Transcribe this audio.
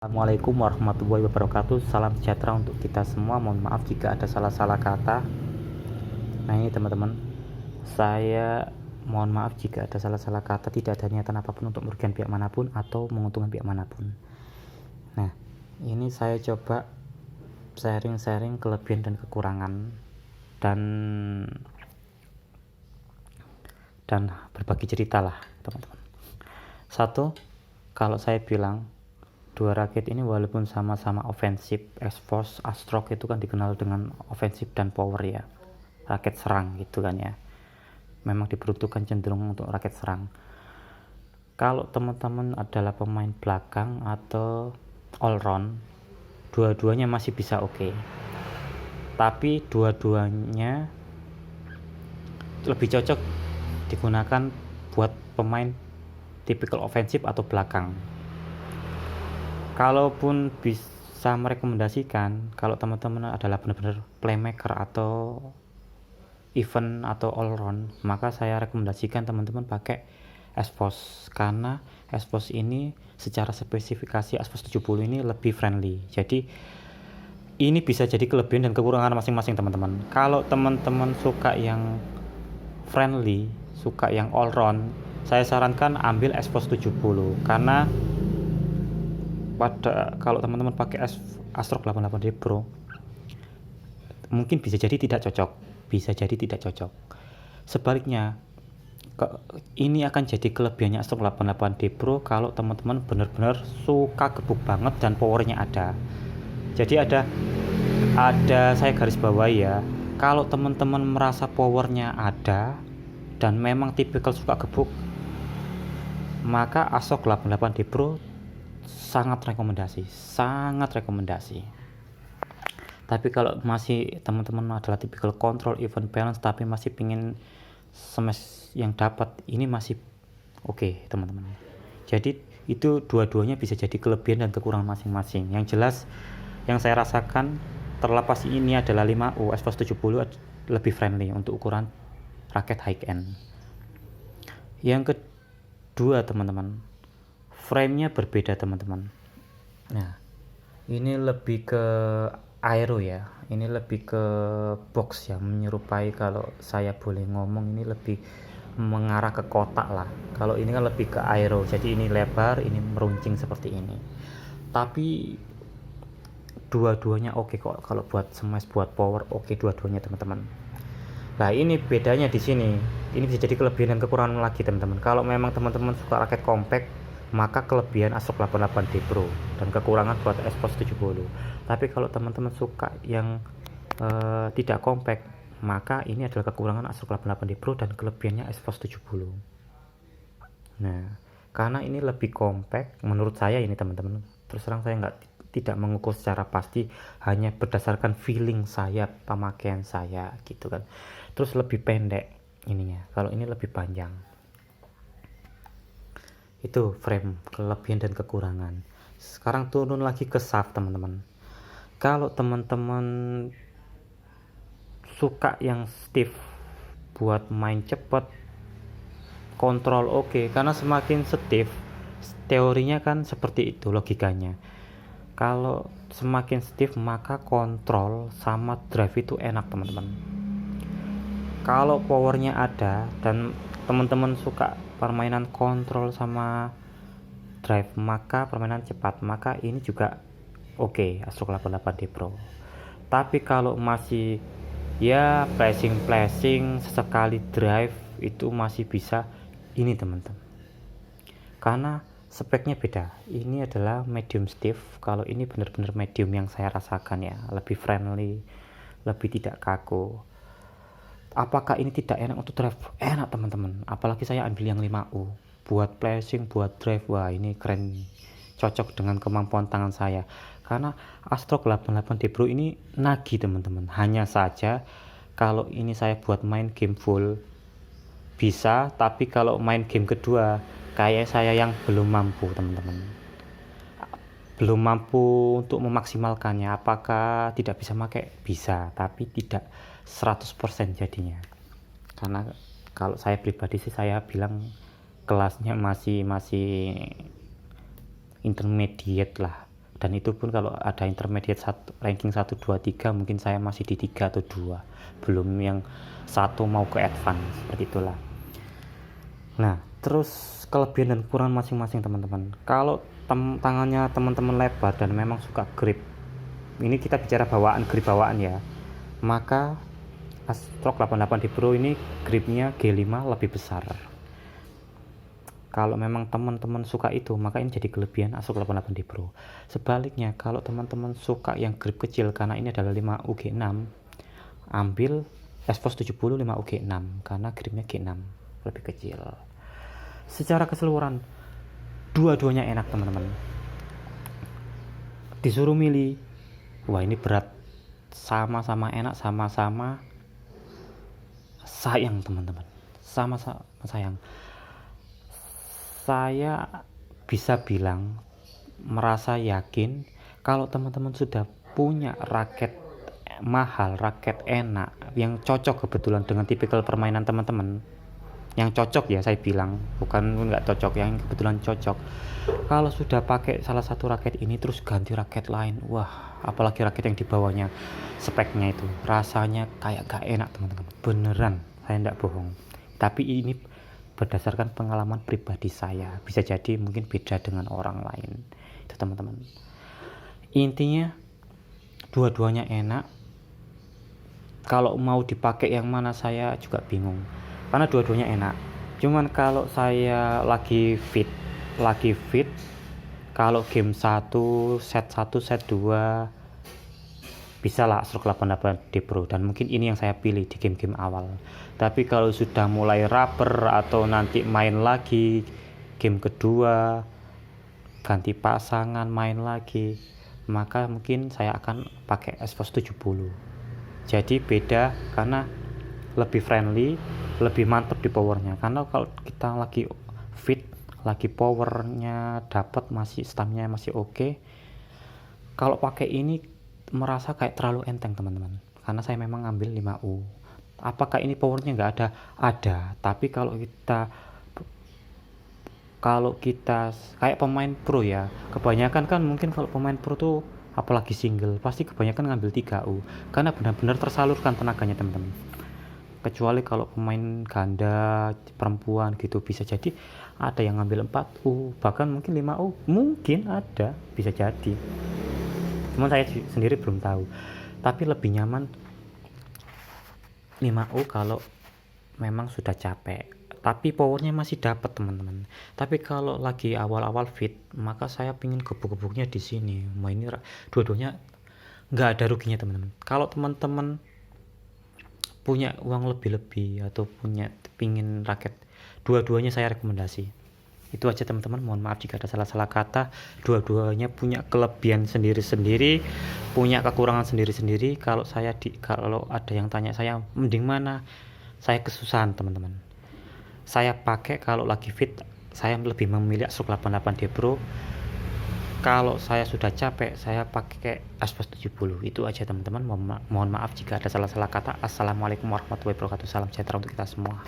Assalamualaikum warahmatullahi wabarakatuh. Salam sejahtera untuk kita semua. Mohon maaf jika ada salah-salah kata. Nah ini teman-teman, saya mohon maaf jika ada salah-salah kata. Tidak ada niatan apapun untuk merugikan pihak manapun atau menguntungkan pihak manapun. Nah ini saya coba sharing-sharing kelebihan dan kekurangan dan berbagi cerita lah teman-teman. Satu, kalau saya bilang dua raket ini walaupun sama-sama ofensif, X-Force, Astrock itu kan dikenal dengan ofensif dan power ya, raket serang gitu kan ya, memang diperuntukkan cenderung untuk raket serang. Kalau teman-teman adalah pemain belakang atau all round, dua-duanya masih bisa oke. Tapi dua-duanya lebih cocok digunakan buat pemain tipikal ofensif atau belakang. Kalaupun bisa merekomendasikan, kalau teman-teman adalah benar-benar playmaker atau event atau all round, maka saya rekomendasikan teman-teman pakai X-Force, karena X-Force ini secara spesifikasi X-Force 70 ini lebih friendly. Jadi ini bisa jadi kelebihan dan kekurangan masing-masing teman-teman. Kalau teman-teman suka yang friendly, suka yang all round, saya sarankan ambil X-Force 70, karena kalau teman-teman pakai Astrock 88D Pro mungkin bisa jadi tidak cocok. Sebaliknya, ini akan jadi kelebihannya Astrock 88D Pro kalau teman-teman benar-benar suka gebuk banget dan powernya ada. Jadi ada saya garis bawahi ya, kalau teman-teman merasa powernya ada dan memang tipikal suka gebuk, maka Astrock 88D Pro sangat rekomendasi. Tapi kalau masih teman-teman adalah tipikal control event balance tapi masih pingin smash yang dapat, ini masih oke, teman-teman. Jadi itu dua-duanya bisa jadi kelebihan dan kekurangan masing-masing. Yang jelas yang saya rasakan, terlepas ini adalah 5U, X-Force 70 lebih friendly untuk ukuran raket high end. Yang kedua teman-teman, frame-nya berbeda teman-teman. Nah, ini lebih ke aero ya, ini lebih ke box ya, menyerupai, kalau saya boleh ngomong, ini lebih mengarah ke kotak lah. Kalau ini kan lebih ke aero, jadi ini lebar, ini meruncing seperti ini. Tapi dua-duanya oke kok, kalau buat smash, buat power oke dua-duanya teman-teman. Nah ini bedanya di sini, ini bisa jadi kelebihan dan kekurangan lagi teman-teman. Kalau memang teman-teman suka raket compact, maka kelebihan Astrock 88D Pro dan kekurangan buat X-Force 70. Tapi kalau teman-teman suka yang tidak compact, maka ini adalah kekurangan Astrock 88D Pro dan kelebihannya X-Force 70. Nah, karena ini lebih compact menurut saya ini teman-teman. Terus terang saya tidak mengukur secara pasti, hanya berdasarkan feeling saya, pemakaian saya gitu kan. Terus lebih pendek ininya, kalau ini lebih panjang. Itu frame, kelebihan dan kekurangan. Sekarang turun lagi ke shaft teman-teman. Kalau teman-teman suka yang stiff buat main cepet, kontrol oke, karena semakin stiff, teorinya kan seperti itu logikanya. Kalau semakin stiff maka kontrol sama drive itu enak teman-teman. Kalau powernya ada dan teman-teman suka permainan kontrol sama drive, maka permainan cepat, maka ini juga oke, Astrock 88D Pro. Tapi kalau masih ya flashing sesekali drive, itu masih bisa ini teman-teman, karena speknya beda. Ini adalah medium stiff, kalau ini benar-benar medium yang saya rasakan ya, lebih friendly, lebih tidak kaku. Apakah ini tidak enak untuk drive? Enak teman-teman, apalagi saya ambil yang 5U buat flashing, buat drive. Wah ini keren, cocok dengan kemampuan tangan saya, karena Astrock 88D Pro ini nagih teman-teman. Hanya saja kalau ini saya buat main game full bisa, tapi kalau main game kedua kayak saya yang belum mampu teman-teman, belum mampu untuk memaksimalkannya. Apakah tidak bisa pakai? Bisa, tapi tidak 100% jadinya. Karena kalau saya pribadi sih, saya bilang kelasnya masih intermediate lah, dan itu pun kalau ada intermediate ranking 1, 2, 3 mungkin saya masih di 3 atau 2, belum yang 1 mau ke advance, seperti itulah. Nah, terus kelebihan dan kekurangan masing-masing teman-teman. Kalau tangannya teman-teman lebar dan memang suka grip, ini kita bicara bawaan, grip bawaan ya, maka Astrock 88 D Pro ini gripnya G5 lebih besar. Kalau memang teman-teman suka itu, maka ini jadi kelebihan Astrock 88 D Pro. Sebaliknya, kalau teman-teman suka yang grip kecil, karena ini adalah 5U G6, ambil Xforce 70 5U G6 karena gripnya G6 lebih kecil. Secara keseluruhan dua-duanya enak teman-teman. Disuruh milih, wah ini berat, sama-sama enak, sama-sama sayang teman-teman, sama-sama sayang. Saya bisa bilang, merasa yakin kalau teman-teman sudah punya raket mahal, raket enak yang cocok kebetulan dengan tipikal permainan teman-teman, yang cocok ya, saya bilang bukan nggak cocok, yang kebetulan cocok. Kalau sudah pakai salah satu raket ini terus ganti raket lain, wah apalagi raket yang dibawanya speknya itu rasanya kayak gak enak teman-teman, beneran, saya nggak bohong. Tapi ini berdasarkan pengalaman pribadi saya, bisa jadi mungkin beda dengan orang lain itu teman-teman. Intinya dua-duanya enak. Kalau mau dipakai yang mana saya juga bingung, karena dua-duanya enak. Cuman kalau saya lagi fit, kalau game 1, set 2 bisa lah Astrock 88 D Pro, dan mungkin ini yang saya pilih di game-game awal. Tapi kalau sudah mulai rubber atau nanti main lagi game kedua, ganti pasangan main lagi, maka mungkin saya akan pakai Xforce 70. Jadi beda karena lebih friendly, lebih mantap di powernya. Karena kalau kita lagi fit, lagi powernya dapat, masih stamina masih oke, kalau pakai ini merasa kayak terlalu enteng teman-teman, karena saya memang ngambil 5U. Apakah ini powernya nggak ada? Ada, tapi kalau kita kayak pemain pro ya, kebanyakan kan mungkin kalau pemain pro tuh apalagi single pasti kebanyakan ngambil 3U karena benar-benar tersalurkan tenaganya teman-teman. Kecuali kalau pemain ganda perempuan gitu, bisa jadi ada yang ngambil 4U, bahkan mungkin 5U, mungkin ada, bisa jadi. Cuman saya sendiri belum tahu, tapi lebih nyaman 5U kalau memang sudah capek tapi powernya masih dapat teman-teman. Tapi kalau lagi awal-awal fit, maka saya pingin gebuk-gebuknya di sini. Ini dua-duanya nggak ada ruginya teman-teman. Kalau teman-teman punya uang lebih-lebih atau pingin raket, dua-duanya saya rekomendasi. Itu aja teman-teman, mohon maaf jika ada salah-salah kata. Dua-duanya punya kelebihan sendiri-sendiri, punya kekurangan sendiri-sendiri. Kalau ada yang tanya saya mending mana, saya kesusahan teman-teman. Saya pakai kalau lagi fit, saya lebih memilih Astrock 88 D Pro. Kalau saya sudah capek, saya pakai Xforce 70. Itu aja teman-teman, mohon maaf jika ada salah-salah kata. Assalamualaikum warahmatullahi wabarakatuh. Salam sejahtera untuk kita semua.